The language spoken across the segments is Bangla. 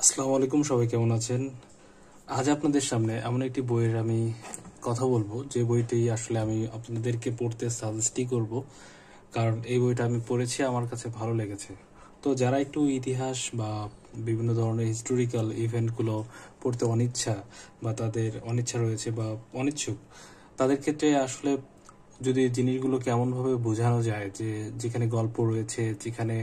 আসসালামু আলাইকুম, সবাই কেমন আছেন? আজ আপনাদের সামনে এমন একটি বইয়ের আমি কথা বলবো যে বইটি আসলে আমি আপনাদেরকে পড়তে সাজেস্টই করব, কারণ এই বইটা আমি পড়েছি, আমার কাছে ভালো লেগেছে। তো যারা একটু ইতিহাস বা বিভিন্ন ধরনের হিস্টোরিক্যাল ইভেন্টগুলো পড়তে অনিচ্ছা বা তাদের অনিচ্ছা রয়েছে বা অনিচ্ছুক, তাদের ক্ষেত্রে আসলে যদি জিনিসগুলো কেমনভাবে বোঝানো যায়, যে যেখানে গল্প রয়েছে, যেখানে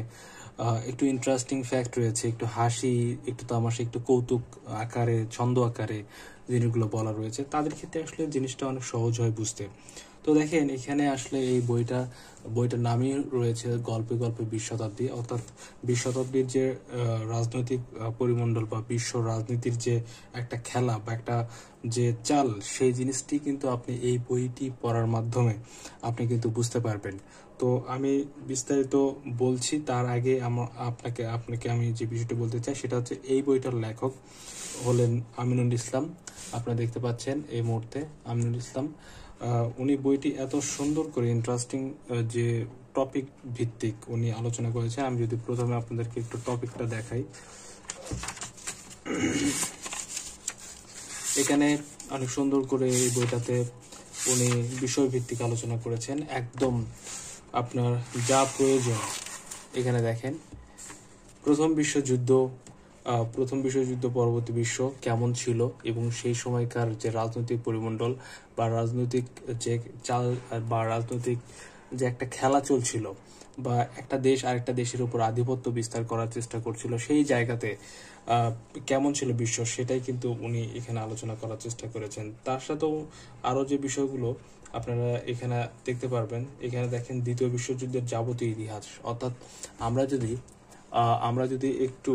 একটু ইন্টারেস্টিং ফ্যাক্ট রয়েছে, একটু হাসি, একটু তামাশা, একটু কৌতুক আকারে, ছন্দ আকারে জিনিসগুলো বলা রয়েছে, তাদের ক্ষেত্রে আসলে জিনিসটা অনেক সহজ হয় বুঝতে। তো দেখেন, এখানে আসলে এই বইটার নামই রয়েছে গল্পে গল্পে 20 শতাব্দী, অর্থাৎ 20 শতাব্দীর যে রাজনৈতিক পরিমণ্ডল বা বিশ্ব রাজনীতির যে একটা খেলা বা একটা যে চাল, সেই জিনিসটি কিন্তু আপনি এই বইটি পড়ার মাধ্যমে আপনি কিন্তু বুঝতে পারবেন। তো আমি বিস্তারিত বলছি, তার আগে আপনাকে আপনাকে আমি যে বিষয়টি বলতে চাই সেটা হচ্ছে, এই বইটার লেখক হলেন আমিনুল ইসলাম। আপনারা দেখতে পাচ্ছেন এই মুহূর্তে আমিনুল ইসলাম। উনি বইটি এত সুন্দর করে ইন্টারেস্টিং যে টপিক ভিত্তিক উনি আলোচনা করেছেন। আমি যদি প্রথমে আপনাদেরকে একটু টপিকটা দেখাই, এখানে অনেক সুন্দর করে এই বইটাতে উনি বিষয়ভিত্তিক আলোচনা করেছেন, একদম আপনার যা প্রয়োজন। এখানে দেখেন, প্রথম বিশ্বযুদ্ধ পরবর্তী বিশ্ব কেমন ছিল এবং সেই সময়কার যে রাজনৈতিক পরিমণ্ডল বা রাজনৈতিক যে চাল বা রাজনৈতিক যে একটা খেলা চলছিল, বা একটা দেশ আরেকটা দেশের উপর আধিপত্য বিস্তার করার চেষ্টা করছিল, সেই জায়গাতে কেমন ছিল বিশ্ব, সেটাই কিন্তু উনি এখানে আলোচনা করার চেষ্টা করেছেন। তার সাথেও আরো যে বিষয়গুলো আপনারা এখানে দেখতে পারবেন, এখানে দেখেন দ্বিতীয় বিশ্বযুদ্ধের যাবতীয় ইতিহাস। অর্থাৎ আমরা যদি একটু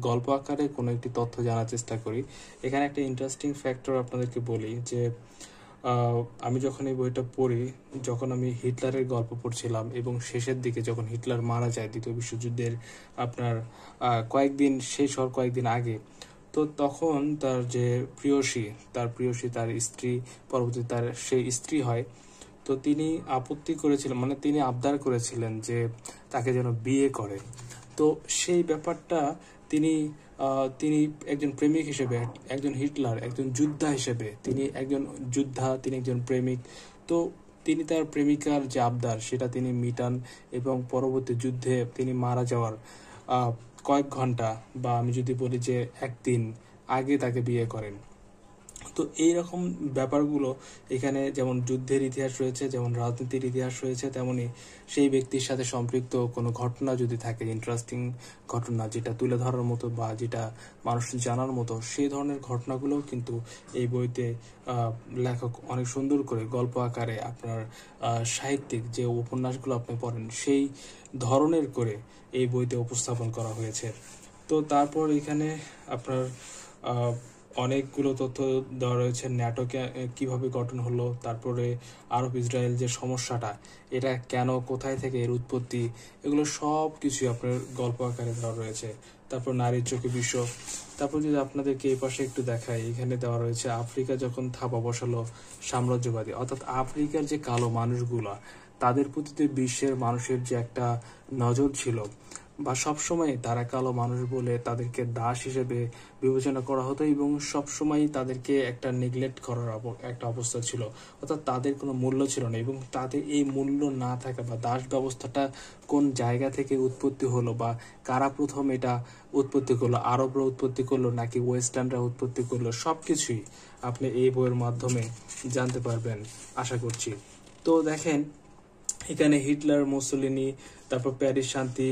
গল্প আকারে কোনো একটি তথ্য জানার চেষ্টা করি, এখানে একটা ইন্টারেস্টিং ফ্যাক্টর আপনাদেরকে বলি যে আমি যখন এই বইটা পড়ি, যখন আমি হিটলারের গল্প পড়ছিলাম এবং শেষের দিকে যখন হিটলার মারা যায় দ্বিতীয় বিশ্বযুদ্ধের আপনার শেষ হওয়ার কয়েকদিন আগে, তো তখন তার স্ত্রী, পরবর্তীতে তার সেই স্ত্রী হয়। তো তিনি আপত্তি করেছিলেন, মানে তিনি আবদার করেছিলেন যে তাকে যেন বিয়ে করে। তো সেই ব্যাপারটা তিনি তিনি একজন প্রেমিক হিসেবে, একজন হিটলার, একজন যোদ্ধা হিসেবে, তিনি একজন প্রেমিক। তো তিনি তার প্রেমিকার যে আবদার সেটা তিনি মিটান এবং পরবর্তী যুদ্ধে তিনি মারা যাওয়ার কয়েক ঘন্টা, বা আমি যদি বলি যে একদিন আগে তাকে বিয়ে করেন। তো এইরকম ব্যাপারগুলো এখানে যেমন যুদ্ধের ইতিহাস রয়েছে, যেমন রাজনীতির ইতিহাস রয়েছে, তেমনি সেই ব্যক্তির সাথে সম্পৃক্ত কোনো ঘটনা যদি থাকে, ইন্টারেস্টিং ঘটনা যেটা তুলে ধরার মতো বা যেটা মানুষ জানার মতো, সেই ধরনের ঘটনাগুলোও কিন্তু এই বইতে লেখক অনেক সুন্দর করে গল্প আকারে আপনার সাহিত্যিক যে উপন্যাসগুলো আপনি পড়েন সেই ধরনের করে এই বইতে উপস্থাপন করা হয়েছে। তো তারপর এখানে আপনার অনেকগুলো তথ্য দেওয়া রয়েছে, ন্যাটো কিভাবে গঠন হলো, তারপরে আরব ইসরায়েল যে সমস্যাটা, এটা কেন, কোথায় থেকে এর উৎপত্তি, এগুলো সব কিছুই আপনার গল্প আকারে দেওয়া রয়েছে। তারপর নারীর চোখে বিশ্ব। তারপর যদি আপনাদেরকে এই পাশে একটু দেখাই, এখানে দেওয়া রয়েছে আফ্রিকা যখন থাবা বসালো সাম্রাজ্যবাদী, অর্থাৎ আফ্রিকার যে কালো মানুষগুলা, তাদের প্রতি বিশ্বের মানুষের যে একটা নজর ছিল, বা সবসময় তারা কালো মানুষ বলে তাদেরকে দাস হিসেবে বিবেচনা করা হতো এবং সবসময় তাদেরকে একটা নেগলেক্ট করার একটা অবস্থা ছিল, অর্থাৎ তাদের কোনো মূল্য ছিল না। এবং তাদের এই মূল্য না থাকা বা দাস ব্যবস্থাটা কোন জায়গা থেকে উৎপত্তি হলো, বা কারা প্রথম এটা উৎপত্তি করলো, আরবরা উৎপত্তি করলো নাকি ওয়েস্টার্নরা উৎপত্তি করলো, সবকিছুই আপনি এই বইয়ের মাধ্যমে জানতে পারবেন আশা করছি। তো দেখেন, এখানে হিটলার, মুসোলিনি, তারপর প্যারিস শান্তি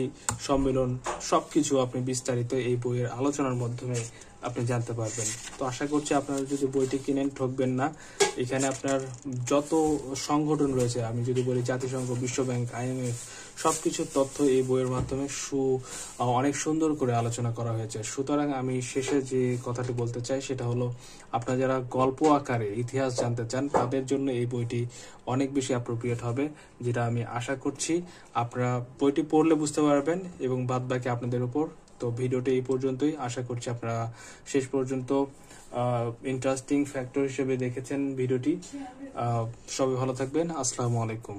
সম্মেলন, সবকিছু আপনি বিস্তারিত এই বইয়ের আলোচনার মাধ্যমে আপনি জানতে পারবেন। তো আশা করছি আপনারা যদি বইটি কিনেন ঠকবেন না। এখানে আপনার যত সংগঠন রয়েছে, আমি যদি বলি জাতিসংঘ, বিশ্ব ব্যাংক, IMF, সবকিছুর তথ্য এই বইয়ের মাধ্যমে অনেক সুন্দর করে আলোচনা করা হয়েছে। সুতরাং আমি শেষে যে কথাটি বলতে চাই সেটা হলো, আপনারা যারা গল্প আকারে ইতিহাস জানতে চান তাদের জন্য এই বইটি অনেক বেশি অ্যাপ্রোপ্রিয়েট হবে, যেটা আমি আশা করছি আপনারা বইটি পড়লে বুঝতে পারবেন, এবং বাদ বাকি আপনাদের উপর। তো ভিডিওটি এই পর্যন্তই, আশা করছি আপনারা শেষ পর্যন্ত ইন্টারেস্টিং ফ্যাক্টর হিসেবে দেখেছেন ভিডিওটি। সবাই ভালো থাকবেন, আসসালামু আলাইকুম।